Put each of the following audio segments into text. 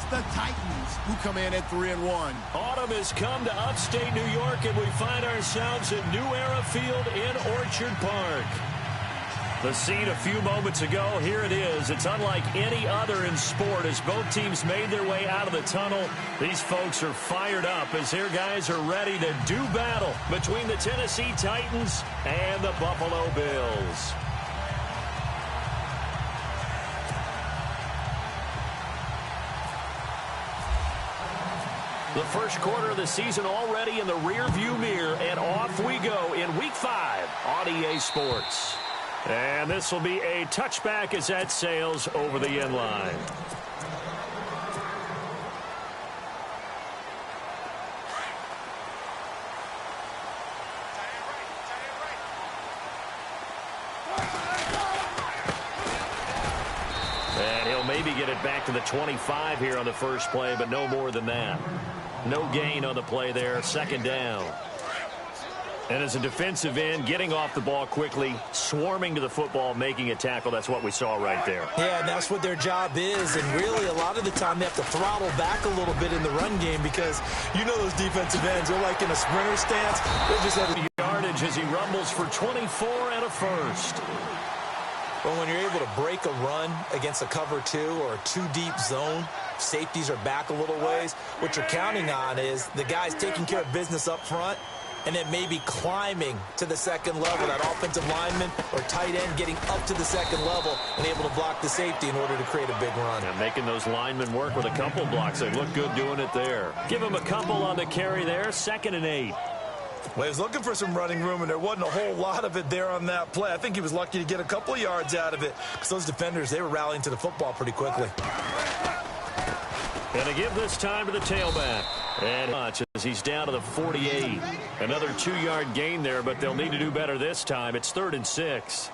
It's the Titans who come in at 3-1. Autumn has come to upstate New York, and we find ourselves at New Era Field in Orchard Park. The scene a few moments ago, here it is. It's unlike any other in sport as both teams made their way out of the tunnel. These folks are fired up as their guys are ready to do battle between the Tennessee Titans and the Buffalo Bills. The first quarter of the season already in the rearview mirror, and off we go in Week 5 on EA Sports. And this will be a touchback as that sails over the end line. And he'll maybe get it back to the 25 here on the first play, but no more than that. No gain on the play there, second down. And as a defensive end, getting off the ball quickly, swarming to the football, making a tackle, that's what we saw right there. Yeah, and that's what their job is. And really, a lot of the time, they have to throttle back a little bit in the run game because you know those defensive ends, they're like in a sprinter stance. They just have yardage as he rumbles for 24 and a first. Well, when you're able to break a run against a cover 2 or a 2-deep zone, safeties are back a little ways. What you're counting on is the guys taking care of business up front, and then maybe climbing to the second level, that offensive lineman or tight end getting up to the second level and able to block the safety in order to create a big run. And making those linemen work with a couple blocks. They look good doing it there. Give him a couple on the carry there, 2nd and 8. Well, he was looking for some running room, and there wasn't a whole lot of it there on that play. I think he was lucky to get a couple of yards out of it because those defenders, they were rallying to the football pretty quickly. And to give this time to the tailback. And much as he's down to the 48. Another 2-yard gain there, but they'll need to do better this time. It's 3rd and 6.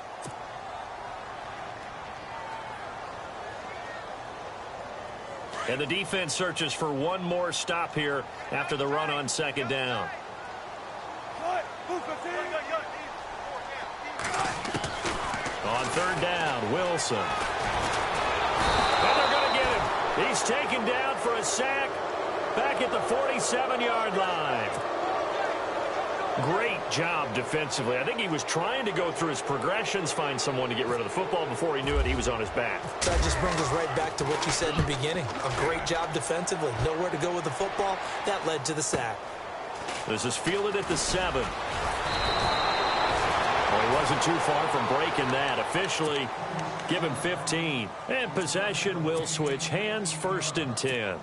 And the defense searches for one more stop here after the run on 2nd down. On 3rd down, Wilson. And they're going to get him. He's taken down for a sack back at the 47-yard line. Great job defensively. I think he was trying to go through his progressions, find someone to get rid of the football. Before he knew it, he was on his back. That just brings us right back to what you said in the beginning. A great job defensively. Nowhere to go with the football. That led to the sack. This is fielded at the 7. Well, he wasn't too far from breaking that. Officially, give him 15. And possession will switch hands, 1st and 10.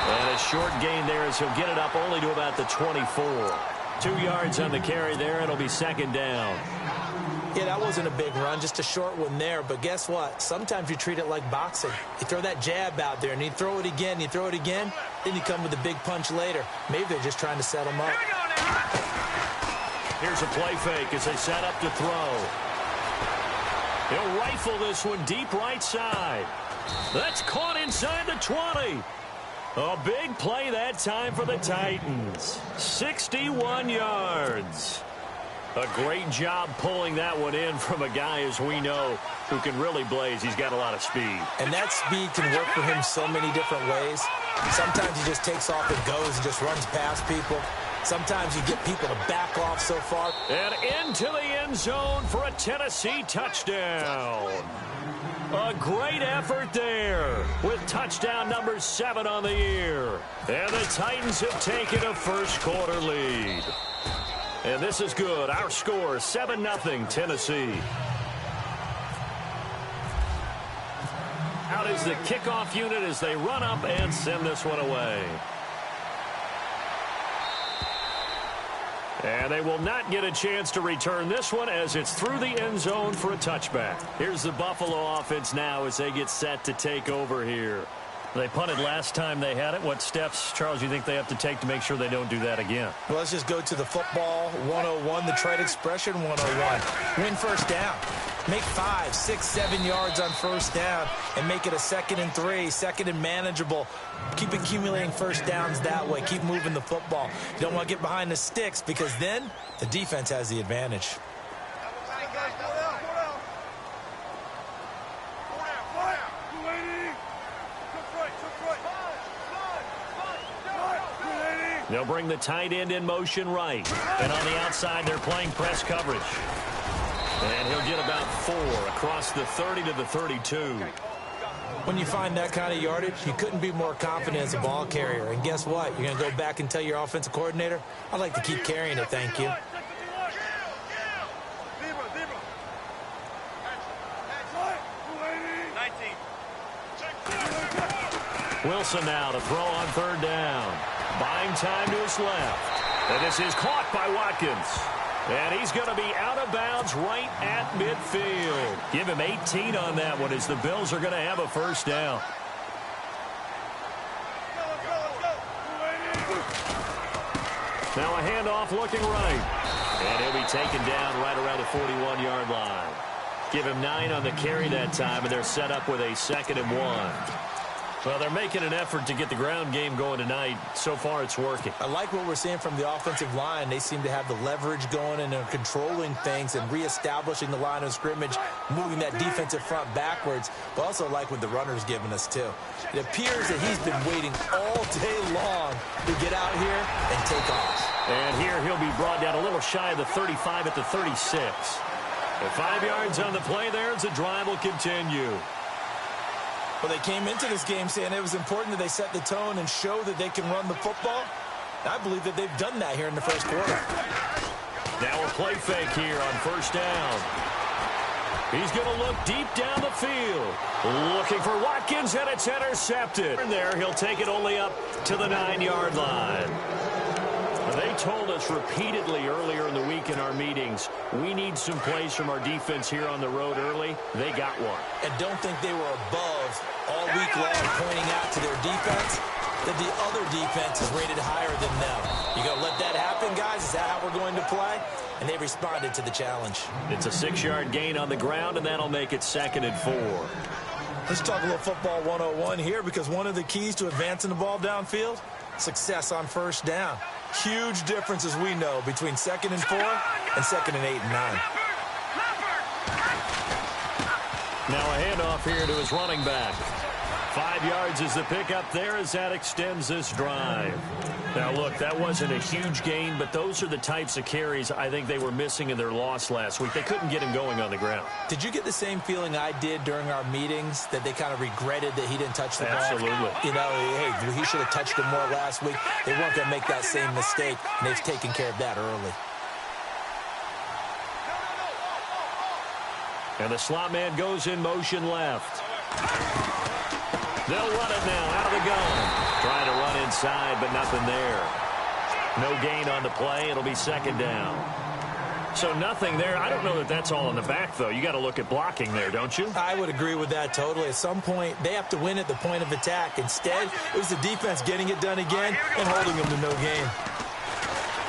And a short gain there as he'll get it up only to about the 24. 2 yards on the carry there. It'll be 2nd down. Yeah, that wasn't a big run, just a short one there. But guess what? Sometimes you treat it like boxing. You throw that jab out there, and you throw it again, you throw it again, then you come with a big punch later. Maybe they're just trying to set him up. Here's a play fake as they set up to throw. He'll rifle this one deep right side. That's caught inside the 20. A big play that time for the Titans. 61 yards. A great job pulling that one in from a guy, as we know, who can really blaze. He's got a lot of speed. And that speed can work for him so many different ways. Sometimes he just takes off and goes and just runs past people. Sometimes you get people to back off so far. And into the end zone for a Tennessee touchdown. A great effort there with touchdown number 7 on the year. And the Titans have taken a first quarter lead. And this is good. Our score, 7-0 Tennessee. Out is the kickoff unit as they run up and send this one away. And they will not get a chance to return this one as it's through the end zone for a touchback. Here's the Buffalo offense now as they get set to take over here. They punted last time they had it. What steps, Charles, you think they have to take to make sure they don't do that again? Well, let's just go to the football 101, the trade expression 101. Win first down. Make 5, 6, 7 yards on first down and make it a 2nd and 3, 2nd and manageable. Keep accumulating first downs that way. Keep moving the football. You don't want to get behind the sticks because then the defense has the advantage. They'll bring the tight end in motion right. And on the outside, they're playing press coverage. And he'll get about 4 across the 30 to the 32. When you find that kind of yardage, you couldn't be more confident as a ball carrier. And guess what? You're going to go back and tell your offensive coordinator, I'd like to keep carrying it, thank you. Wilson now to throw on 3rd down. Buying time to his left. And this is caught by Watkins. And he's going to be out of bounds right at midfield. Give him 18 on that one as the Bills are going to have a first down. Now a handoff looking right. And he'll be taken down right around the 41-yard line. Give him 9 on the carry that time, and they're set up with a 2nd and 1. Well, they're making an effort to get the ground game going tonight. So far, it's working. I like what we're seeing from the offensive line. They seem to have the leverage going, and they're controlling things and reestablishing the line of scrimmage, moving that defensive front backwards, but also like what the runner's giving us, too. It appears that he's been waiting all day long to get out here and take off. And here he'll be brought down a little shy of the 35 at the 36. With 5 yards on the play there as the drive will continue. Well, they came into this game saying it was important that they set the tone and show that they can run the football. I believe that they've done that here in the first quarter. Now a play fake here on first down. He's going to look deep down the field. Looking for Watkins, and it's intercepted. And there, he'll take it only up to the 9-yard line. They told us repeatedly earlier in the week in our meetings, we need some plays from our defense here on the road early. They got one. And don't think they were above all week long pointing out to their defense that the other defense is rated higher than them. You going to let that happen, guys? Is that how we're going to play? And they responded to the challenge. It's a 6-yard gain on the ground, and that'll make it 2nd and 4. Let's talk a little football 101 here, because one of the keys to advancing the ball downfield, success on first down. Huge difference, as we know, between 2nd and 4 and 2nd and 8 and 9. Now a handoff here to his running back. 5 yards is the pickup there as that extends this drive. Now, look, that wasn't a huge gain, but those are the types of carries I think they were missing in their loss last week. They couldn't get him going on the ground. Did you get the same feeling I did during our meetings, that they kind of regretted that he didn't touch the ball? Absolutely. You know, hey, he should have touched him more last week. They weren't going to make that same mistake, and they've taken care of that early. And the slot man goes in motion left. They'll run it now out of the gun. Trying to run inside, but nothing there. No gain on the play. It'll be 2nd down. So nothing there. I don't know that that's all in the back, though. You got to look at blocking there, don't you? I would agree with that totally. At some point, they have to win at the point of attack. Instead, it was the defense getting it done again and holding them to no gain.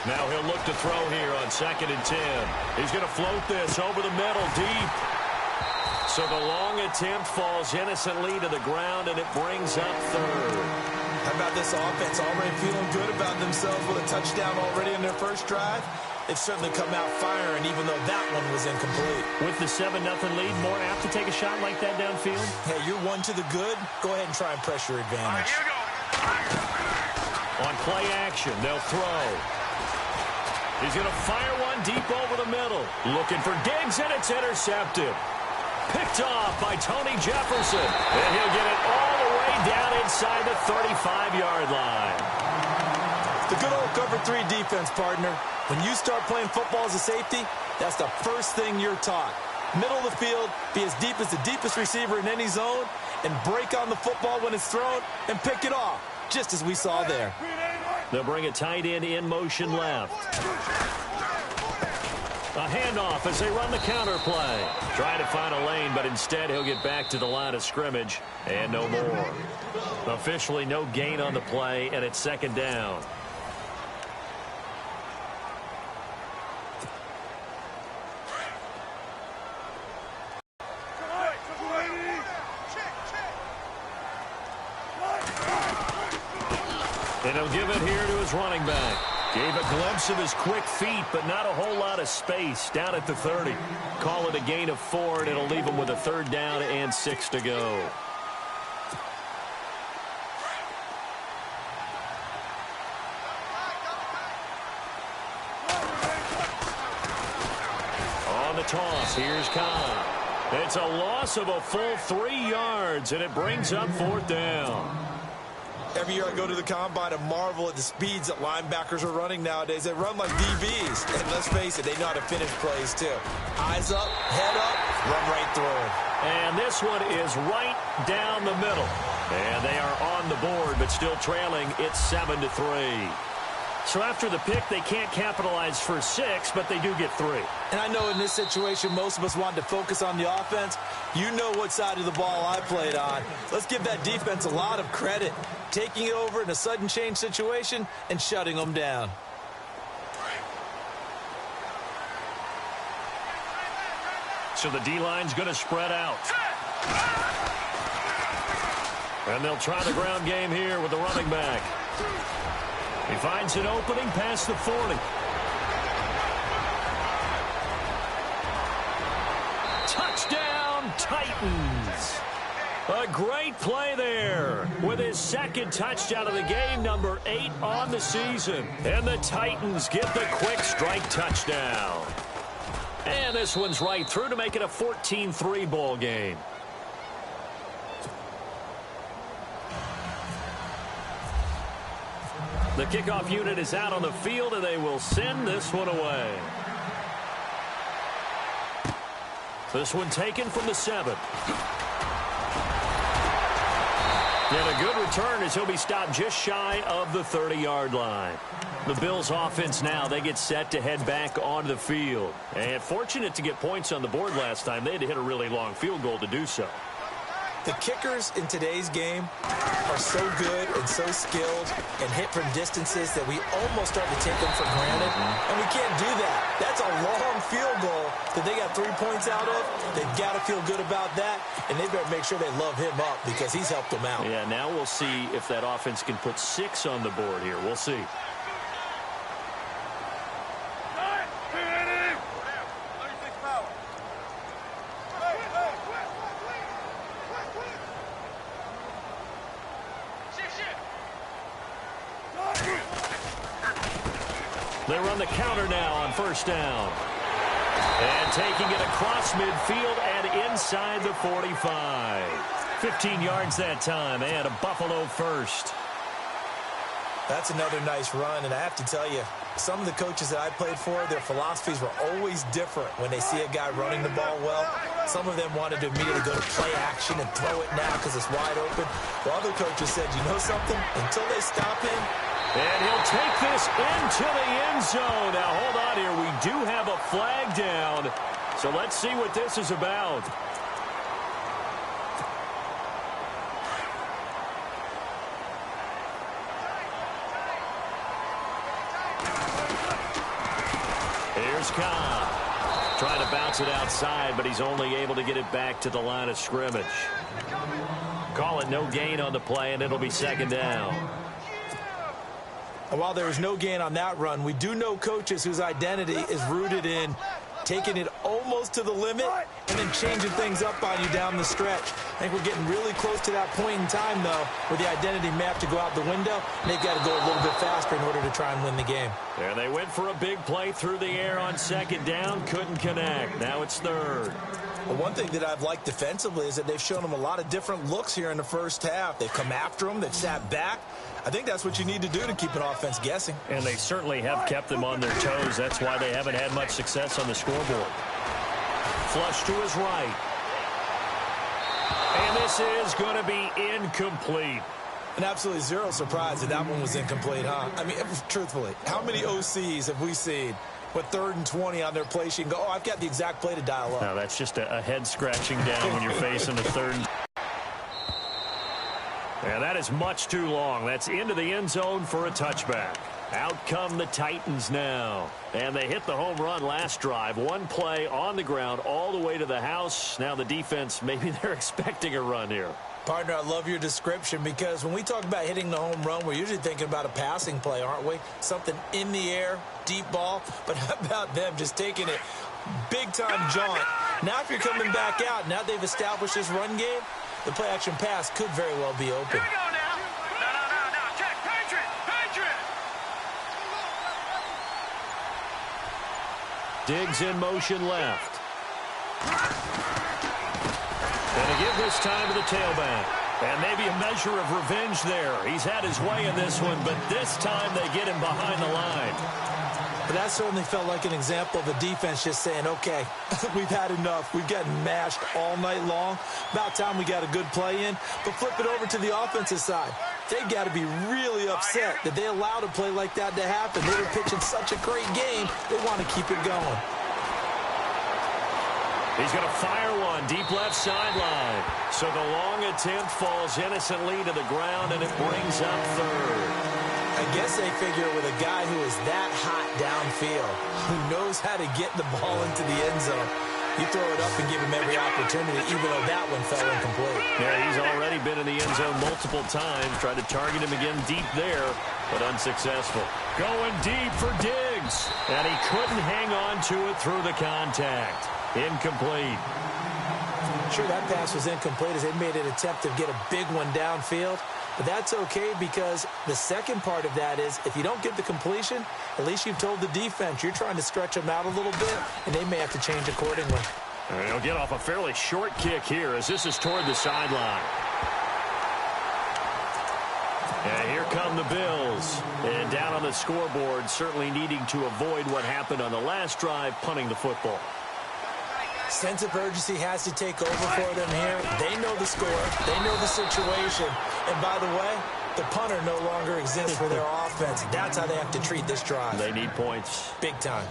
Now he'll look to throw here on 2nd and 10. He's going to float this over the middle deep. So the long attempt falls innocently to the ground, and it brings up 3rd. How about this offense already feeling good about themselves with a touchdown already in their first drive? They've certainly come out firing, even though that one was incomplete. With the 7-0 lead, more apt to take a shot like that downfield? Hey, you're one to the good. Go ahead and try and press your advantage. On play action, they'll throw. He's going to fire one deep over the middle. Looking for Diggs, and it's intercepted. Picked off by Tony Jefferson. And he'll get it all the way down inside the 35-yard line. The good old cover 3 defense, partner. When you start playing football as a safety, that's the first thing you're taught. Middle of the field, be as deep as the deepest receiver in any zone, and break on the football when it's thrown and pick it off, just as we saw there. They'll bring a tight end in motion left. A handoff as they run the counter play. Trying to find a lane, but instead he'll get back to the line of scrimmage and no more. Officially no gain on the play, and it's 2nd down. And he'll give it here to his running back. Gave a glimpse of his quick feet, but not a whole lot of space down at the 30. Call it a gain of 4, and it'll leave him with a 3rd down and 6 to go. On the toss, here's Khan. It's a loss of a full 3 yards, and it brings up 4th down. Every year I go to the combine and marvel at the speeds that linebackers are running nowadays. They run like DBs. And let's face it, they know how to finish plays too. Eyes up, head up, run right through. And this one is right down the middle. And they are on the board, but still trailing. It's 7-3. So after the pick, they can't capitalize for 6, but they do get 3. And I know in this situation, most of us wanted to focus on the offense. You know what side of the ball I played on. Let's give that defense a lot of credit. Taking it over in a sudden change situation and shutting them down. So the D-line's going to spread out. And they'll try the ground game here with the running back. He finds an opening past the 40. Touchdown, Titans. A great play there with his 2nd touchdown of the game, number 8 on the season. And the Titans get the quick strike touchdown. And this one's right through to make it a 14-3 ball game. The kickoff unit is out on the field, and they will send this one away. This one taken from the 7. And a good return as he'll be stopped just shy of the 30-yard line. The Bills offense now, they get set to head back onto the field. And fortunate to get points on the board last time. They had to hit a really long field goal to do so. The kickers in today's game are so good and so skilled and hit from distances that we almost start to take them for granted. And we can't do that. That's a long field goal that they got 3 points out of. They've got to feel good about that, and they better make sure they love him up because he's helped them out. Yeah, now we'll see if that offense can put 6 on the board here. We'll see. They run the counter now on 1st down. And taking it across midfield and inside the 45. 15 yards that time and a Buffalo 1st. That's another nice run, and I have to tell you, some of the coaches that I played for, their philosophies were always different when they see a guy running the ball well. Some of them wanted to immediately go to play action and throw it now because it's wide open. While other coaches said, you know something? Until they stop him. And he'll take this into the end zone. Now, hold on here. We do have a flag down. So let's see what this is about. Here's Khan. Trying to bounce it outside, but he's only able to get it back to the line of scrimmage. Call it no gain on the play, and it'll be 2nd down. And while there was no gain on that run, we do know coaches whose identity is rooted in taking it almost to the limit and then changing things up on you down the stretch. I think we're getting really close to that point in time, though, where the identity map to go out the window, and they've got to go a little bit faster in order to try and win the game. There they went for a big play through the air on 2nd down. Couldn't connect. Now it's 3rd. Well, one thing that I've liked defensively is that they've shown them a lot of different looks here in the first half. They've come after them. They've sat back. I think that's what you need to do to keep an offense guessing. And they certainly have kept them on their toes. That's why they haven't had much success on the scoreboard. Flush to his right. And this is going to be incomplete. And absolutely zero surprise that that one was incomplete, huh? I mean, truthfully, how many OCs have we seen with 3rd and 20 on their play sheet and go, oh, I've got the exact play to dial up? No, that's just a head scratching down when you're facing the 3rd. And that is much too long. That's into the end zone for a touchback. Out come the Titans now. And they hit the home run last drive. One play on the ground all the way to the house. Now the defense, maybe they're expecting a run here. Partner, I love your description because when we talk about hitting the home run, we're usually thinking about a passing play, aren't we? Something in the air, deep ball. But how about them just taking it big-time jaunt? Now if you're coming back out, now they've established this run game, the play-action pass could very well be open. Here we go now. No. Check. Patriot. Diggs in motion left. Going to give this time to the tailback. And maybe a measure of revenge there. He's had his way in this one, but this time they get him behind the line. But that certainly felt like an example of the defense just saying, okay, we've had enough. We've gotten mashed all night long. About time we got a good play in. But flip it over to the offensive side. They've got to be really upset that they allowed a play like that to happen. They were pitching such a great game, they want to keep it going. He's going to fire one deep left sideline. So the long attempt falls innocently to the ground, and it brings up third. I guess they figure with a guy who is that hot downfield, who knows how to get the ball into the end zone, you throw it up and give him every opportunity, even though that one fell incomplete. Yeah, he's already been in the end zone multiple times. Tried to target him again deep there, but unsuccessful. Going deep for Diggs, and he couldn't hang on to it through the contact. Incomplete. Sure, that pass was incomplete as they made an attempt to get a big one downfield. But that's okay because the second part of that is if you don't get the completion, at least you've told the defense you're trying to stretch them out a little bit, and they may have to change accordingly. And he'll get off a fairly short kick here as this is toward the sideline. And here come the Bills. And down on the scoreboard, certainly needing to avoid what happened on the last drive, punting the football. Sense of urgency has to take over for them here. They know the score. They know the situation. And by the way, the punter no longer exists for their offense. That's how they have to treat this drive. They need points. Big time.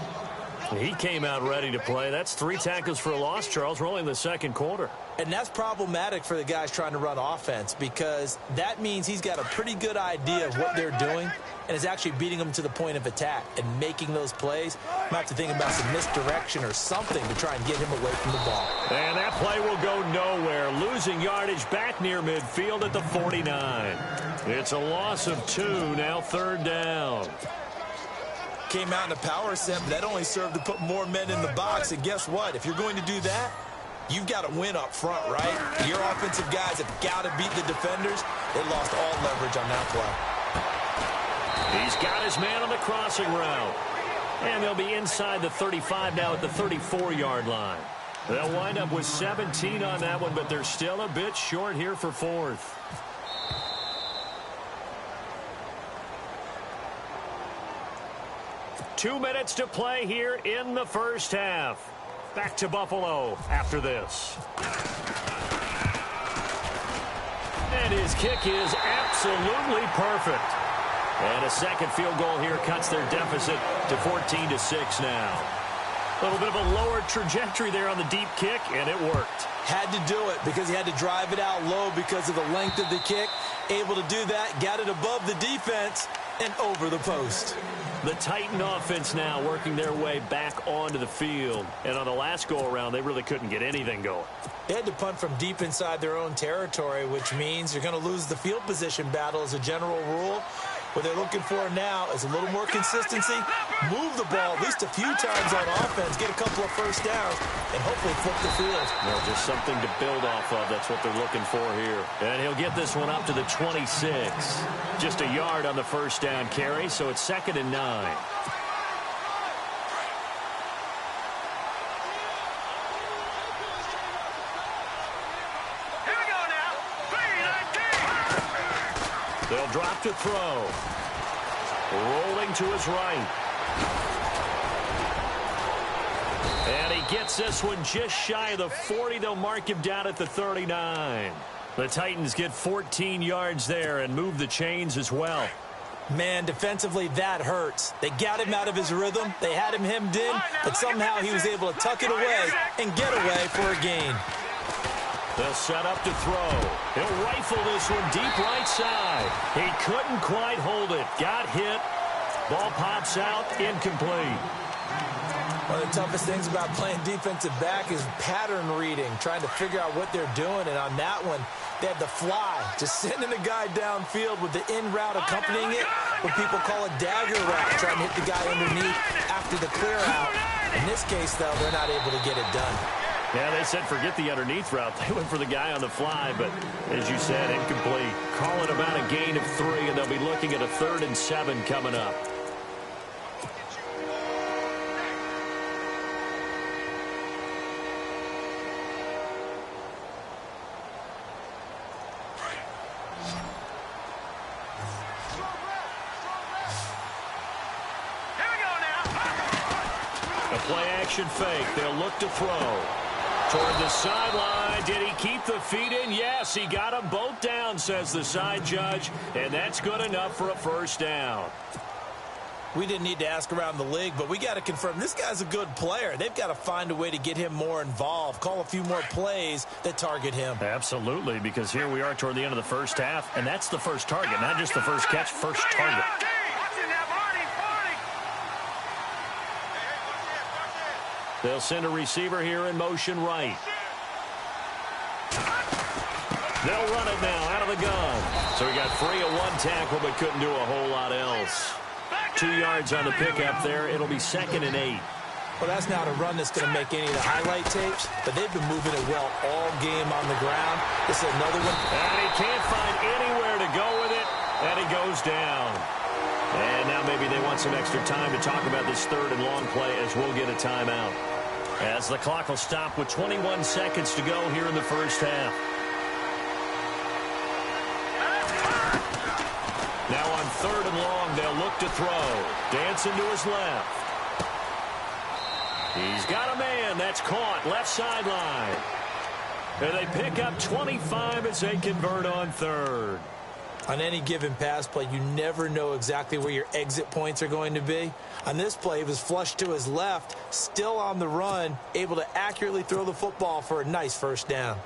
He came out ready to play. That's 3 tackles for a loss, Charles. We're only in the second quarter. And that's problematic for the guys trying to run offense because that means he's got a pretty good idea of what they're doing and is actually beating them to the point of attack and making those plays. Might have to think about some misdirection or something to try and get him away from the ball. And that play will go nowhere. Losing yardage back near midfield at the 49. It's a loss of 2, now third down. Came out in a power set, but that only served to put more men in the box. And guess what? If you're going to do that, you've got to win up front, right? Your offensive guys have got to beat the defenders. They lost all leverage on that play. He's got his man on the crossing route. And they'll be inside the 35 now at the 34-yard line. They'll wind up with 17 on that one, but they're still a bit short here for fourth. Two minutes to play here in the first half. Back to Buffalo after this. And his kick is absolutely perfect. And a second field goal here cuts their deficit to 14-6 now. A little bit of a lower trajectory there on the deep kick, and it worked. Had to do it because he had to drive it out low because of the length of the kick. Able to do that, got it above the defense and over the post. The Titan offense now working their way back onto the field. And on the last go-around, they really couldn't get anything going. They had to punt from deep inside their own territory, which means you're going to lose the field position battle as a general rule. What they're looking for now is a little more consistency, move the ball at least a few times on offense, get a couple of first downs, and hopefully flip the field. Well, just something to build off of. That's what they're looking for here. And he'll get this one up to the 26. Just a yard on the first down carry, so it's 2nd and 9. They'll drop to throw. Rolling to his right. And he gets this one just shy of the 40. They'll mark him down at the 39. The Titans get 14 yards there and move the chains as well. Man, defensively, that hurts. They got him out of his rhythm. They had him hemmed in, but somehow he was able to tuck it away and get away for a gain. They'll set up to throw. He'll rifle this one deep right side. He couldn't quite hold it. Got hit. Ball pops out. Incomplete. One of the toughest things about playing defensive back is pattern reading, trying to figure out what they're doing. And on that one, They had the fly, just sending a guy downfield with the in route accompanying it, what people call a dagger route, trying to hit the guy underneath after the clear out. In this case, though, they're not able to get it done. Yeah, they said forget the underneath route. They went for the guy on the fly, but as you said, incomplete. Call it about a gain of 3, and they'll be looking at a 3rd and 7 coming up. Play-action fake. They'll look to throw. Toward the sideline. Did he keep the feet in? Yes, he got them both down, says the side judge, and that's good enough for a 1st down. We didn't need to ask around the league, but we got to confirm this guy's a good player. They've got to find a way to get him more involved, call a few more plays that target him. Absolutely, because here we are toward the end of the first half, and that's the first target, not just the first catch, first target. They'll send a receiver here in motion right. They'll run it now out of the gun. So he got free of 1 tackle but couldn't do a whole lot else. 2 yards on the pickup there. It'll be 2nd and 8. Well, that's not a run that's going to make any of the highlight tapes, but they've been moving it well all game on the ground. This is another one. And he can't find anywhere to go with it, and he goes down. And now maybe they want some extra time to talk about this 3rd and long play as we'll get a timeout. As the clock will stop with 21 seconds to go here in the first half. Now on 3rd and long, they'll look to throw. Dancing to his left. He's got a man. That's caught. Left sideline. And they pick up 25 as they convert on 3rd. On any given pass play, you never know exactly where your exit points are going to be. On this play, he was flushed to his left, still on the run, able to accurately throw the football for a nice 1st down.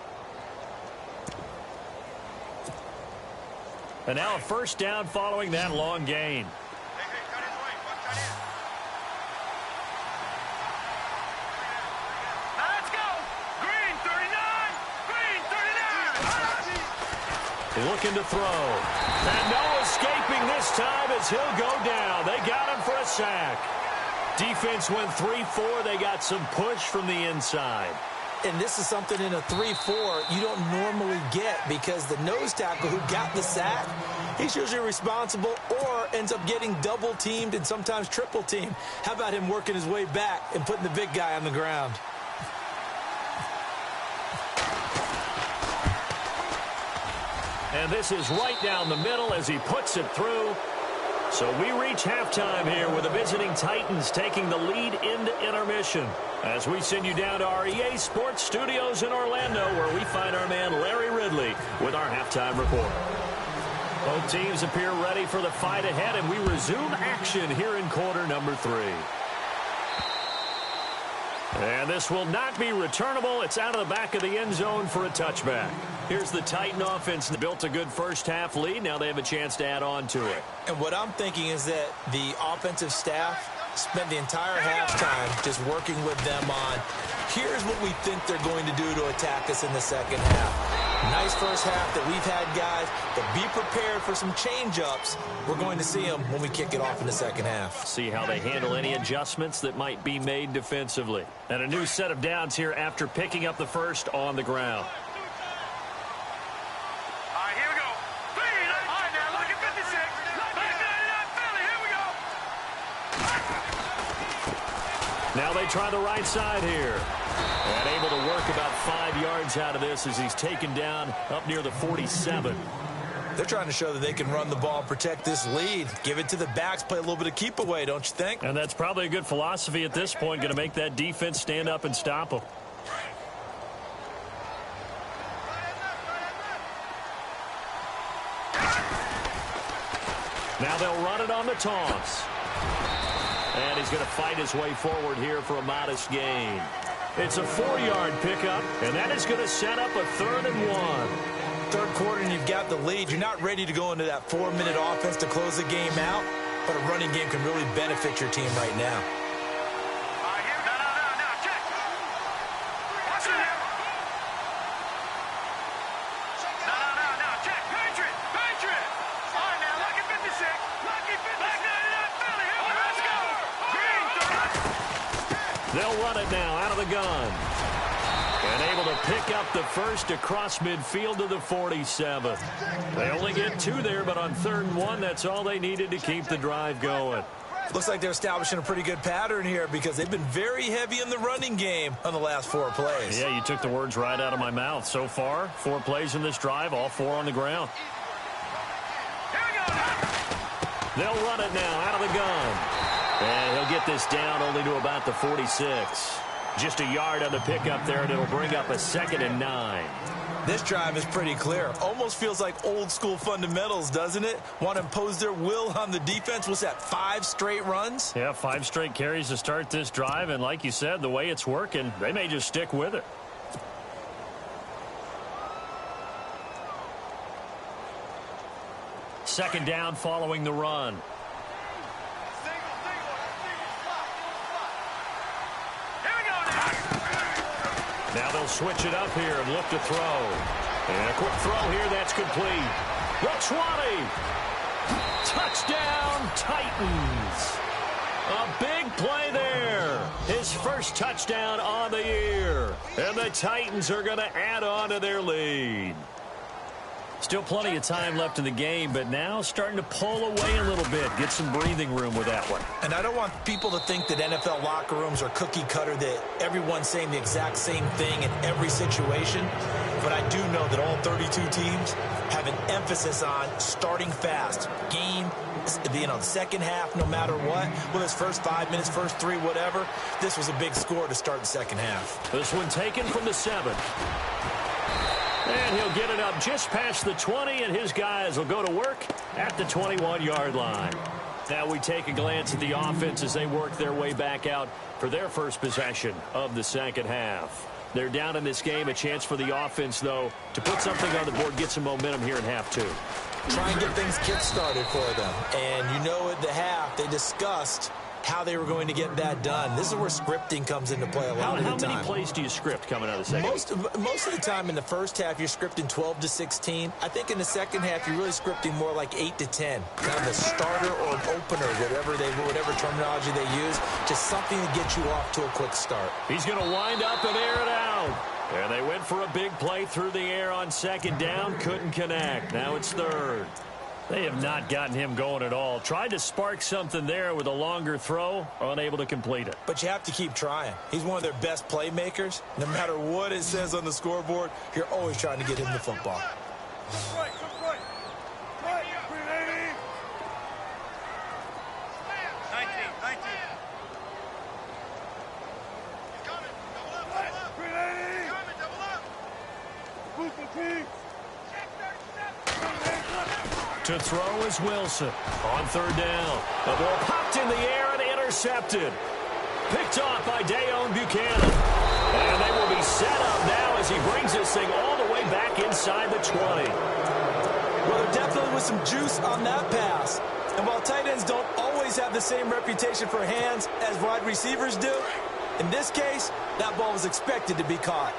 And now a 1st down following that long gain. Looking to throw. And no escaping this time as he'll go down. They got him for a sack. Defense went 3-4. They got some push from the inside. And this is something in a 3-4 you don't normally get because the nose tackle who got the sack, he's usually responsible or ends up getting double teamed and sometimes triple teamed. How about him working his way back and putting the big guy on the ground? And this is right down the middle as he puts it through. So we reach halftime here with the visiting Titans taking the lead into intermission. As we send you down to our EA Sports Studios in Orlando, where we find our man Larry Ridley with our halftime report. Both teams appear ready for the fight ahead, and we resume action here in quarter number 3. And this will not be returnable. It's out of the back of the end zone for a touchback. Here's the Titan offense that built a good first half lead. Now they have a chance to add on to it. And what I'm thinking is that the offensive staff spent the entire halftime just working with them on, here's what we think they're going to do to attack us in the second half. Nice first half that we've had, guys, but be prepared for some change-ups. We're going to see them when we kick it off in the second half. See how they handle any adjustments that might be made defensively. And a new set of downs here after picking up the first on the ground. Now they try the right side here. And able to work about 5 yards out of this as he's taken down up near the 47. They're trying to show that they can run the ball, protect this lead. Give it to the backs, play a little bit of keep away, don't you think? And that's probably a good philosophy at this point, going to make that defense stand up and stop them. Now they'll run it on the toss. And he's going to fight his way forward here for a modest gain. It's a 4-yard pickup, and that is going to set up a 3rd and 1. Third quarter, and you've got the lead. You're not ready to go into that 4-minute offense to close the game out, but a running game can really benefit your team right now. They'll run it now out of the gun. And able to pick up the first across midfield to the 47. They only get 2 there, but on 3rd and 1, that's all they needed to keep the drive going. Looks like they're establishing a pretty good pattern here because they've been very heavy in the running game on the last 4 plays. Yeah, you took the words right out of my mouth. So far, 4 plays in this drive, all 4 on the ground. They'll run it now out of the gun. And he'll get this down only to about the 46. Just a yard on the pickup there, and it'll bring up a 2nd and 9. This drive is pretty clear. Almost feels like old school fundamentals, doesn't it? Want to impose their will on the defense. What's that, 5 straight runs? Yeah, 5 straight carries to start this drive, and like you said, the way it's working, they may just stick with it. Second down following the run. Now they'll switch it up here and look to throw. And a quick throw here, that's complete. The 20. Touchdown, Titans. A big play there. His first touchdown on the year. And the Titans are going to add on to their lead. Still plenty of time left in the game, but now starting to pull away a little bit. Get some breathing room with that one. And I don't want people to think that NFL locker rooms are cookie cutter, that everyone's saying the exact same thing in every situation. But I do know that all 32 teams have an emphasis on starting fast. Game, the second half, no matter what. Whether it's first 5 minutes, first 3, whatever. This was a big score to start the second half. This one taken from the 7. And he'll get it up just past the 20, and his guys will go to work at the 21-yard line. Now we take a glance at the offense as they work their way back out for their first possession of the second half. They're down in this game. A chance for the offense, though, to put something on the board, get some momentum here in half 2. Try and get things kick-started for them. And you know at the half, they discussed how they were going to get that done. This is where scripting comes into play a lot of the time. How many plays do you script coming out of the second? Most of the time in the first half, you're scripting 12 to 16. I think in the second half, you're really scripting more like 8 to 10. Kind of a starter or an opener, whatever terminology they use, just something to get you off to a quick start. He's going to wind up and air it out. And they went for a big play through the air on second down. Couldn't connect. Now it's 3rd. They have not gotten him going at all. Tried to spark something there with a longer throw, unable to complete it. But you have to keep trying. He's one of their best playmakers. No matter what it says on the scoreboard, you're always trying to get him the football. To throw is Wilson on 3rd down. The ball popped in the air and intercepted. Picked off by Dayon Buchanan. And they will be set up now as he brings this thing all the way back inside the 20. Well, there definitely was some juice on that pass. And while tight ends don't always have the same reputation for hands as wide receivers do, in this case, that ball was expected to be caught.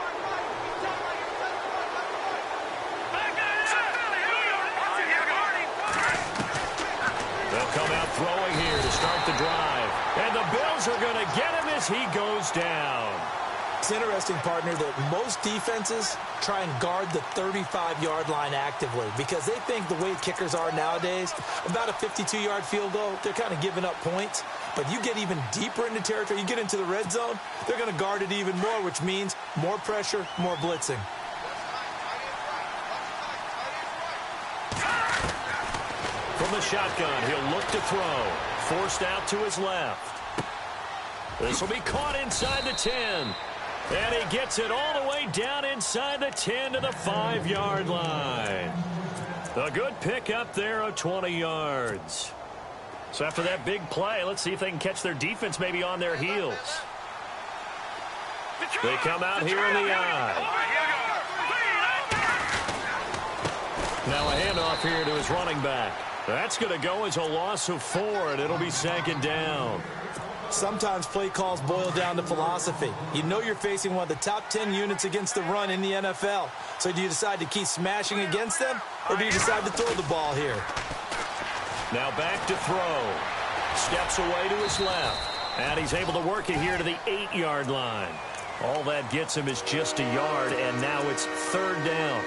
Come out throwing here to start the drive. And the Bills are going to get him as he goes down. It's interesting, partner, that most defenses try and guard the 35-yard line actively because they think the way kickers are nowadays, about a 52-yard field goal, they're kind of giving up points. But you get even deeper into territory, you get into the red zone, they're going to guard it even more, which means more pressure, more blitzing. From the shotgun, he'll look to throw. Forced out to his left. This will be caught inside the 10. And he gets it all the way down inside the 10 to the 5-yard line. A good pickup there of 20 yards. So after that big play, let's see if they can catch their defense maybe on their heels. They come out here in the eye. Now a handoff here to his running back. That's going to go as a loss of 4, and it'll be 2nd down. Sometimes play calls boil down to philosophy. You know you're facing one of the top 10 units against the run in the NFL. So do you decide to keep smashing against them, or do you decide to throw the ball here? Now back to throw. Steps away to his left. And he's able to work it here to the 8-yard line. All that gets him is just a yard, and now it's 3rd down.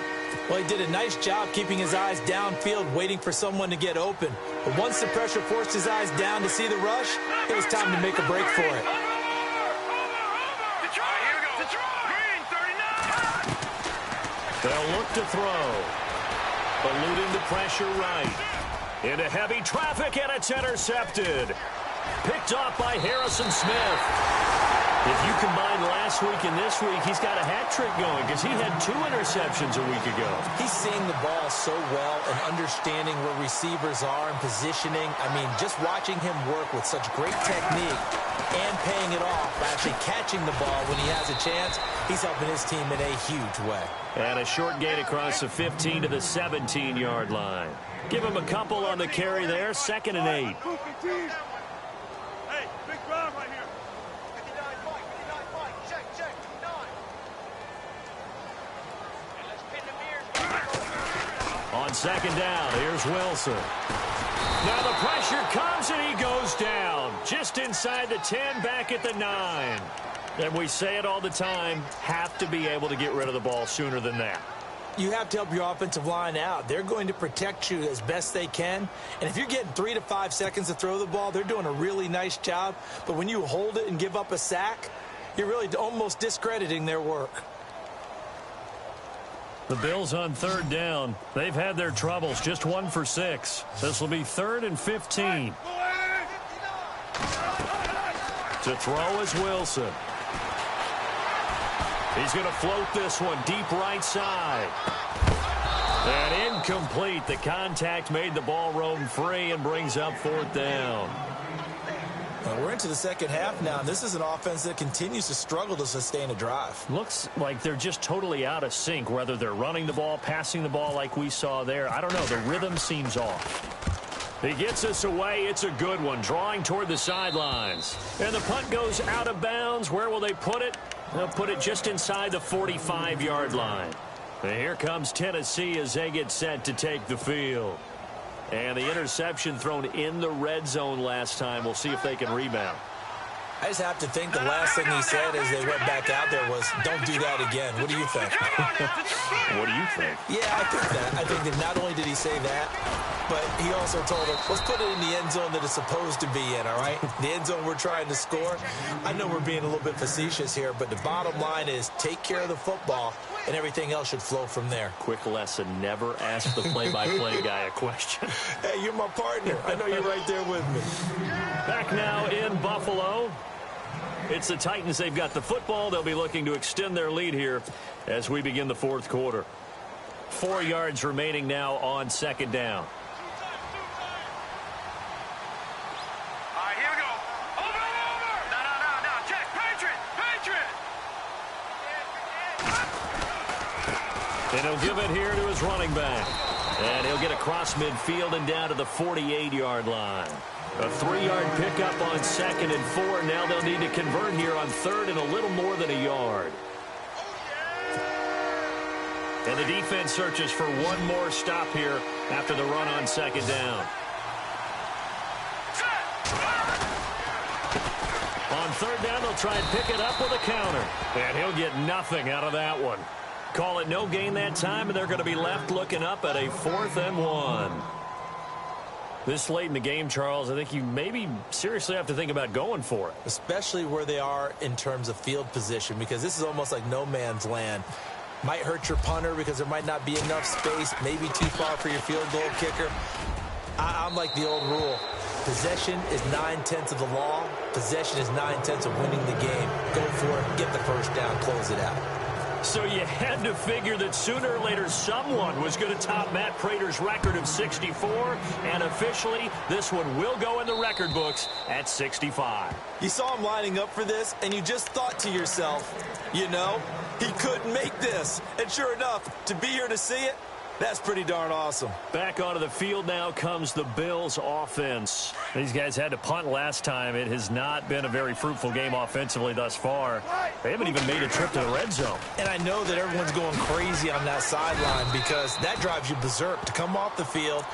Well, he did a nice job keeping his eyes downfield, waiting for someone to get open. But once the pressure forced his eyes down to see the rush, it was time to make a break for it. They'll look to throw. Eluding the pressure right. Into heavy traffic, and it's intercepted. Picked off by Harrison Smith. If you combine last week and this week, he's got a hat trick going because he had 2 interceptions a week ago. He's seeing the ball so well and understanding where receivers are and positioning. I mean, just watching him work with such great technique and paying it off, actually catching the ball when he has a chance, he's helping his team in a huge way. And a short gain across the 15 to the 17-yard line. Give him a couple on the carry there, 2nd and 8. Hey, big drive right here. On 2nd down, here's Wilson. Now the pressure comes and he goes down. Just inside the 10, back at the 9. And we say it all the time, have to be able to get rid of the ball sooner than that. You have to help your offensive line out. They're going to protect you as best they can. And if you're getting 3 to 5 seconds to throw the ball, they're doing a really nice job. But when you hold it and give up a sack, you're really almost discrediting their work. The Bills on 3rd down. They've had their troubles, just 1 for 6. This will be 3rd and 15. To throw is Wilson. He's going to float this one deep right side. And incomplete. The contact made the ball roam free and brings up 4th down. Well, we're into the 2nd half now, and this is an offense that continues to struggle to sustain a drive. Looks like they're just totally out of sync, whether they're running the ball, passing the ball like we saw there. I don't know. The rhythm seems off. He gets us away. It's a good one, drawing toward the sidelines. And the punt goes out of bounds. Where will they put it? They'll put it just inside the 45-yard line. And here comes Tennessee as they get set to take the field. And the interception thrown in the red zone last time. We'll see if they can rebound. I just have to think the last thing he said as they went back out there was, don't do that again. What do you think? What do you think? Yeah, I think that. I think that not only did he say that, but he also told them, let's put it in the end zone that it's supposed to be in, all right? The end zone we're trying to score. I know we're being a little bit facetious here, but the bottom line is take care of the football, and everything else should flow from there. Quick lesson, never ask the play-by-play guy a question. Hey, you're my partner. I know you're right there with me. Back now in Buffalo. It's the Titans. They've got the football. They'll be looking to extend their lead here as we begin the 4th quarter. 4 yards remaining now on 2nd down. All right, here we go. Over. No. Check. Patriot. And he'll give it here to his running back. And he'll get across midfield and down to the 48-yard line. A 3-yard pickup on 2nd and 4. Now they'll need to convert here on 3rd and a little more than a yard. And the defense searches for one more stop here after the run on 2nd down. On 3rd down, they'll try and pick it up with a counter. And he'll get nothing out of that one. Call it no gain that time, and they're going to be left looking up at a 4th and 1. This late in the game, Charles, I think you maybe seriously have to think about going for it. Especially where they are in terms of field position, because this is almost like no man's land. Might hurt your punter because there might not be enough space, maybe too far for your field goal kicker. I'm like the old rule. Possession is 9/10 of the law. Possession is 9/10 of winning the game. Go for it, get the first down, close it out. So you had to figure that sooner or later someone was going to top Matt Prater's record of 64, and officially this one will go in the record books at 65. You saw him lining up for this, and you just thought to yourself, you know, he couldn't make this. And sure enough, to be here to see it, That's pretty darn awesome. Back onto the field now comes the Bills offense. These guys had to punt last time. It has not been a very fruitful game offensively thus far. They haven't even made a trip to the red zone. And I know that everyone's going crazy on that sideline because that drives you berserk to come off the field,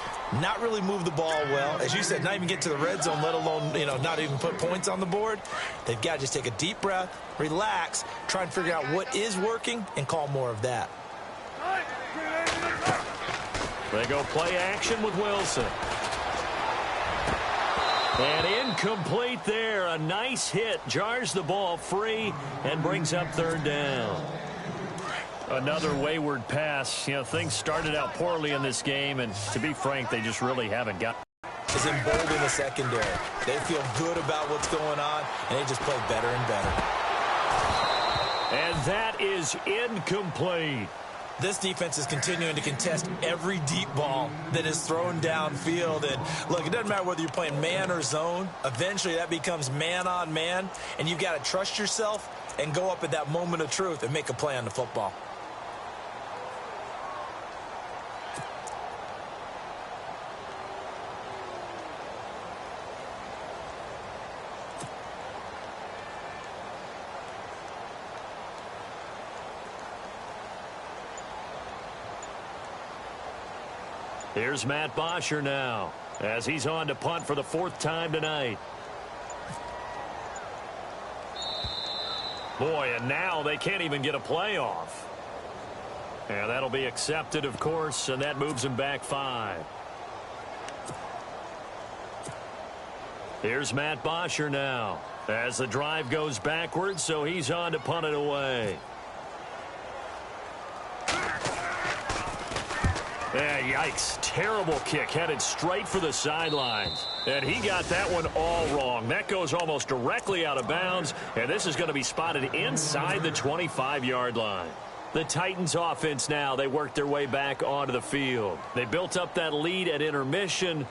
not really move the ball well. As you said, not even get to the red zone, let alone, not even put points on the board. They've got to just take a deep breath, relax, try and figure out what is working, and call more of that. They go play action with Wilson. And incomplete there. A nice hit. Jars the ball free and brings up third down. Another wayward pass. Things started out poorly in this game, and to be frank, they just really haven't got is emboldened the secondary. They feel good about what's going on, and they just play better and better. And that is incomplete. This defense is continuing to contest every deep ball that is thrown downfield. And, look, it doesn't matter whether you're playing man or zone. Eventually, that becomes man on man, and you've got to trust yourself and go up at that moment of truth and make a play on the football. Here's Matt Bosher now as he's on to punt for the fourth time tonight. Boy, and now they can't even get a play off. And that'll be accepted, of course, and that moves him back 5. Here's Matt Bosher now as the drive goes backwards, so he's on to punt it away. Yeah, yikes. Terrible kick headed straight for the sidelines. And he got that one all wrong. That goes almost directly out of bounds, and this is going to be spotted inside the 25-yard line. The Titans offense now, they work their way back onto the field. They built up that lead at intermission,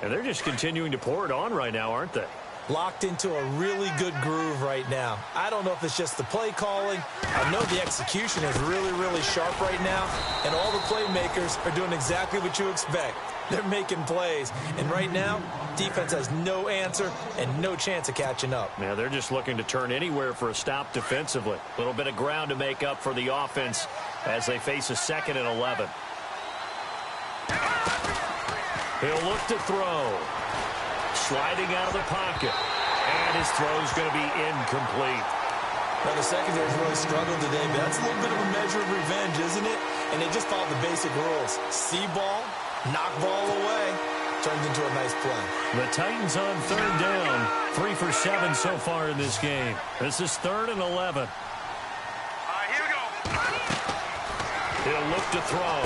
and they're just continuing to pour it on right now, aren't they? Locked into a really good groove right now. I don't know if it's just the play calling. I know the execution is really, really sharp right now, and all the playmakers are doing exactly what you expect. They're making plays, and right now, defense has no answer and no chance of catching up. Yeah, they're just looking to turn anywhere for a stop defensively. A little bit of ground to make up for the offense as they face a 2nd and 11. He'll look to throw. Sliding out of the pocket. And his throw is going to be incomplete. Now, the secondary's really struggled today, but that's a little bit of a measure of revenge, isn't it? And they just followed the basic rules. See ball, knock ball away, turns into a nice play. The Titans on third down. 3 for 7 so far in this game. This is 3rd and 11. All right, here we go. He'll look to throw.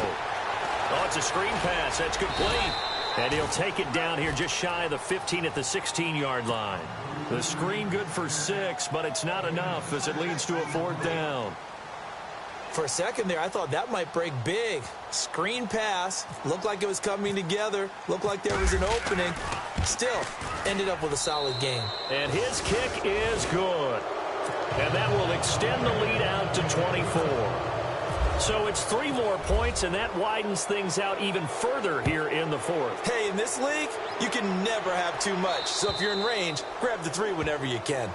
Oh, it's a screen pass. That's complete. And he'll take it down here just shy of the 15 at the 16-yard line. The screen good for 6, but it's not enough as it leads to a 4th down. For a second there, I thought that might break big. Screen pass. Looked like it was coming together. Looked like there was an opening. Still, ended up with a solid game. And his kick is good. And that will extend the lead out to 24. So it's 3 more points, and that widens things out even further here in the 4th. Hey, in this league, you can never have too much. So if you're in range, grab the 3 whenever you can.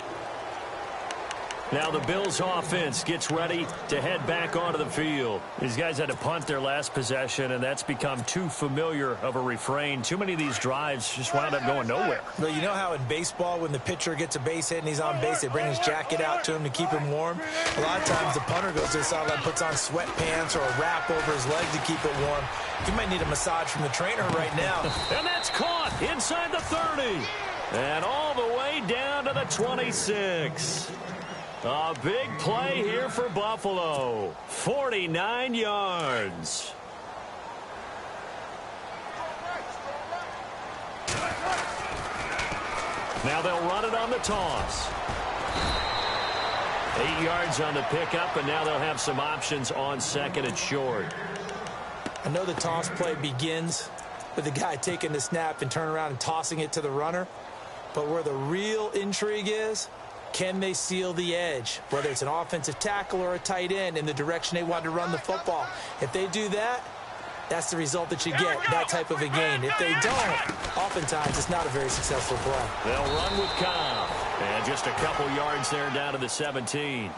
Now the Bills offense gets ready to head back onto the field. These guys had to punt their last possession, and that's become too familiar of a refrain. Too many of these drives just wound up going nowhere. Well, you know how in baseball when the pitcher gets a base hit and he's on base, they bring his jacket out to him to keep him warm? A lot of times the punter goes to the sideline, puts on sweatpants or a wrap over his leg to keep it warm. You might need a massage from the trainer right now. And that's caught inside the 30. And all the way down to the 26. A big play here for Buffalo. 49 yards. Now they'll run it on the toss. 8 yards on the pickup, and now they'll have some options on 2nd and short. I know the toss play begins with the guy taking the snap and turning around and tossing it to the runner. But where the real intrigue is, can they seal the edge, whether it's an offensive tackle or a tight end, in the direction they want to run the football? If they do that, that's the result that you get, that type of a gain. If they don't, oftentimes it's not a very successful play. They'll run with Cobb. And just a couple yards there down to the 17.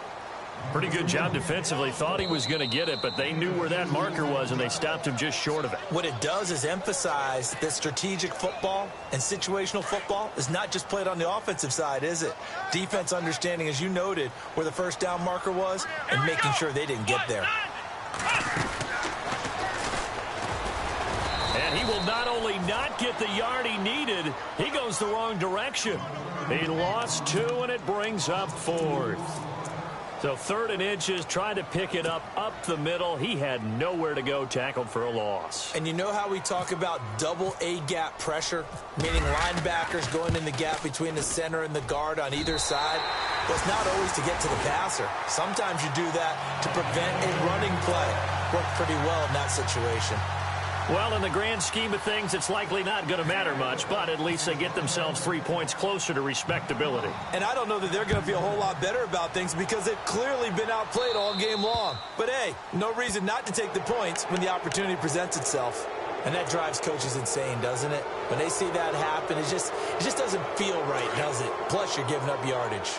Pretty good job defensively. Thought he was going to get it, but they knew where that marker was, and they stopped him just short of it. What it does is emphasize that strategic football and situational football is not just played on the offensive side, is it? Defense understanding, as you noted, where the first down marker was and making sure they didn't get there. And he will not only not get the yard he needed, he goes the wrong direction. He lost 2, and it brings up 4th. So 3rd and inches, trying to pick it up the middle. He had nowhere to go, tackled for a loss. And you know how we talk about double A-gap pressure, meaning linebackers going in the gap between the center and the guard on either side? Well, it's not always to get to the passer. Sometimes you do that to prevent a running play. Worked pretty well in that situation. Well, in the grand scheme of things, it's likely not going to matter much, but at least they get themselves 3 points closer to respectability. And I don't know that they're going to feel a whole lot better about things because they've clearly been outplayed all game long. But, hey, no reason not to take the points when the opportunity presents itself. And that drives coaches insane, doesn't it? When they see that happen, it just doesn't feel right, does it? Plus, you're giving up yardage.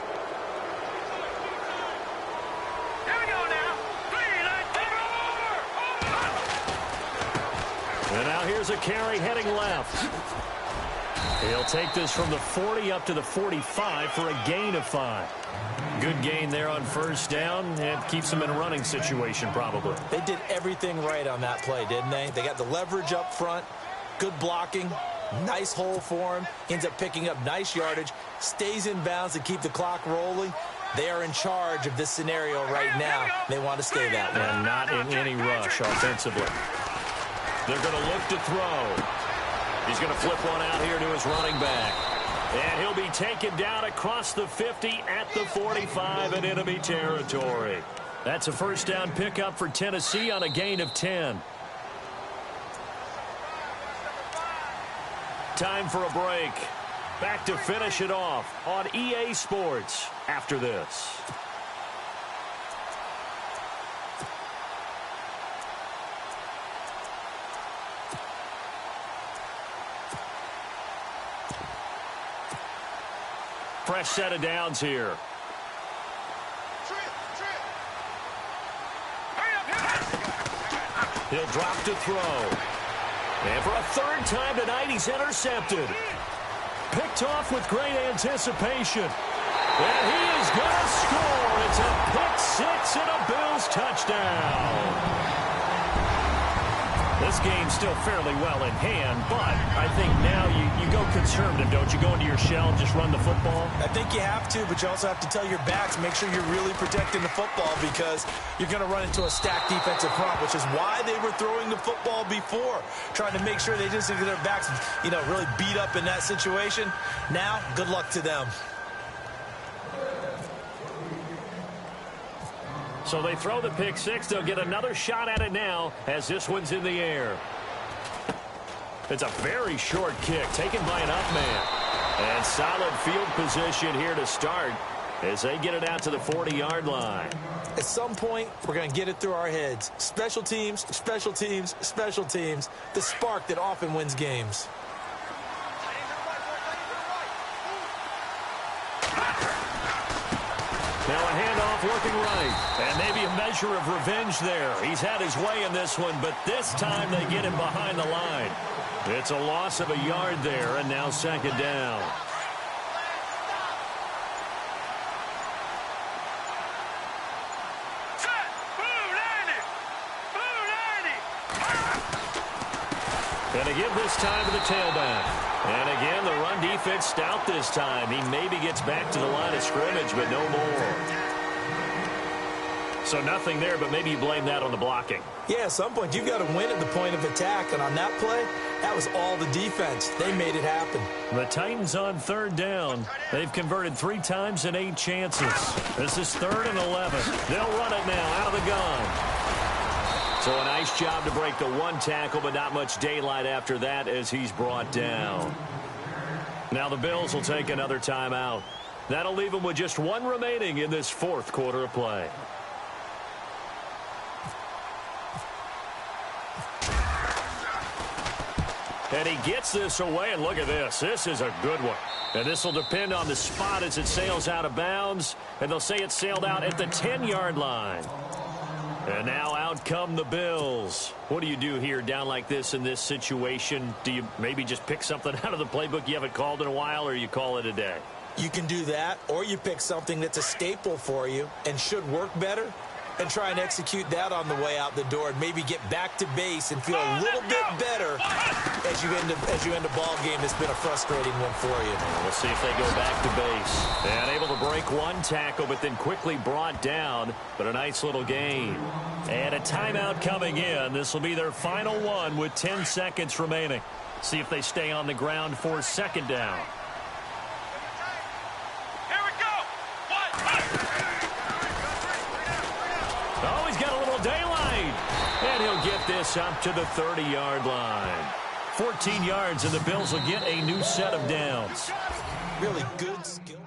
And now here's a carry heading left. He'll take this from the 40 up to the 45 for a gain of 5. Good gain there on first down. It keeps them in a running situation probably. They did everything right on that play, didn't they? They got the leverage up front, good blocking, nice hole for him. Ends up picking up nice yardage, stays in bounds to keep the clock rolling. They are in charge of this scenario right now. They want to stay that way. And not in any rush offensively. They're going to look to throw. He's going to flip one out here to his running back. And he'll be taken down across the 50 at the 45 in enemy territory. That's a first down pickup for Tennessee on a gain of 10. Time for a break. Back to finish it off on EA Sports after this. Fresh set of downs here. He'll drop to throw. And for a 3rd time tonight, he's intercepted. Picked off with great anticipation. And he is going to score. It's a pick 6 and a Bills touchdown. This game's still fairly well in hand, but I think now you go conservative, don't you? Go into your shell and just run the football? I think you have to, but you also have to tell your backs, make sure you're really protecting the football because you're going to run into a stacked defensive front, which is why they were throwing the football before, trying to make sure they just get their backs, really beat up in that situation. Now, good luck to them. So they throw the pick 6. They'll get another shot at it now as this one's in the air. It's a very short kick taken by an up man. And solid field position here to start as they get it out to the 40-yard line. At some point, we're going to get it through our heads. Special teams, special teams, special teams. The spark that often wins games. Now a handoff looking right. And maybe a measure of revenge there. He's had his way in this one, but this time they get him behind the line. It's a loss of a yard there, and now 2nd down. And they give this time to the tailback. And again, the run defense stout this time. He maybe gets back to the line of scrimmage, but no more. So nothing there, but maybe you blame that on the blocking. Yeah, at some point, you've got to win at the point of attack. And on that play, that was all the defense. They made it happen. The Titans on 3rd down. They've converted 3 times in 8 chances. This is 3rd and 11. They'll run it now out of the gun. So a nice job to break the 1 tackle, but not much daylight after that as he's brought down. Now the Bills will take another timeout. That'll leave them with just 1 remaining in this 4th quarter of play. And he gets this away, and look at this. This is a good one. And this will depend on the spot as it sails out of bounds. And they'll say it sailed out at the 10-yard line. And now out come the Bills. What do you do here down like this in this situation? Do you maybe just pick something out of the playbook you haven't called in a while, or you call it a day? You can do that, or you pick something that's a staple for you and should work better and try and execute that on the way out the door and maybe get back to base and feel a little bit better as you end a ball game that's been a frustrating one for you. We'll see if they go back to base. And able to break one tackle, but then quickly brought down. But a nice little gain. And a timeout coming in. This will be their final one with 10 seconds remaining. See if they stay on the ground for second down. Oh, he's got a little daylight. And he'll get this up to the 30-yard line. 14 yards, and the Bills will get a new set of downs. Really good skill.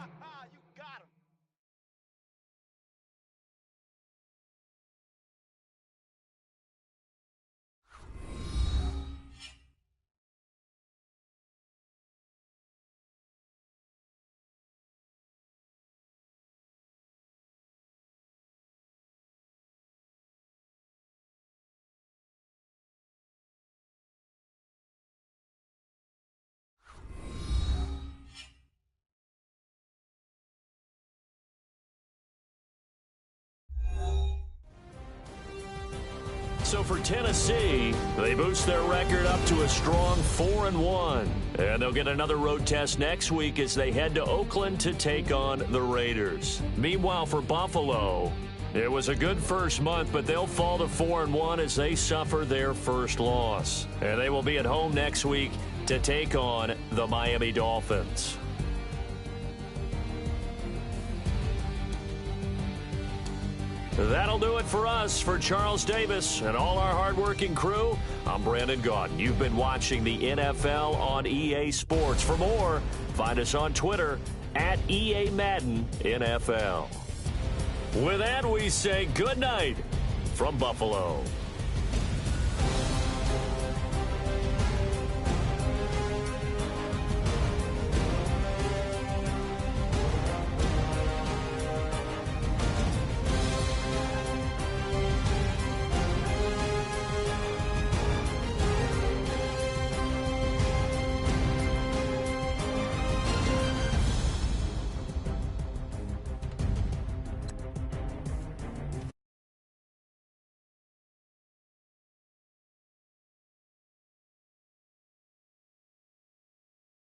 So for Tennessee, they boost their record up to a strong 4-1. And they'll get another road test next week as they head to Oakland to take on the Raiders. Meanwhile, for Buffalo, it was a good first month, but they'll fall to 4-1 as they suffer their first loss. And they will be at home next week to take on the Miami Dolphins. That'll do it for us. For Charles Davis and all our hardworking crew, I'm Brandon Gaudin. You've been watching the NFL on EA Sports. For more, find us on Twitter at EA Madden NFL. With that, we say good night from Buffalo.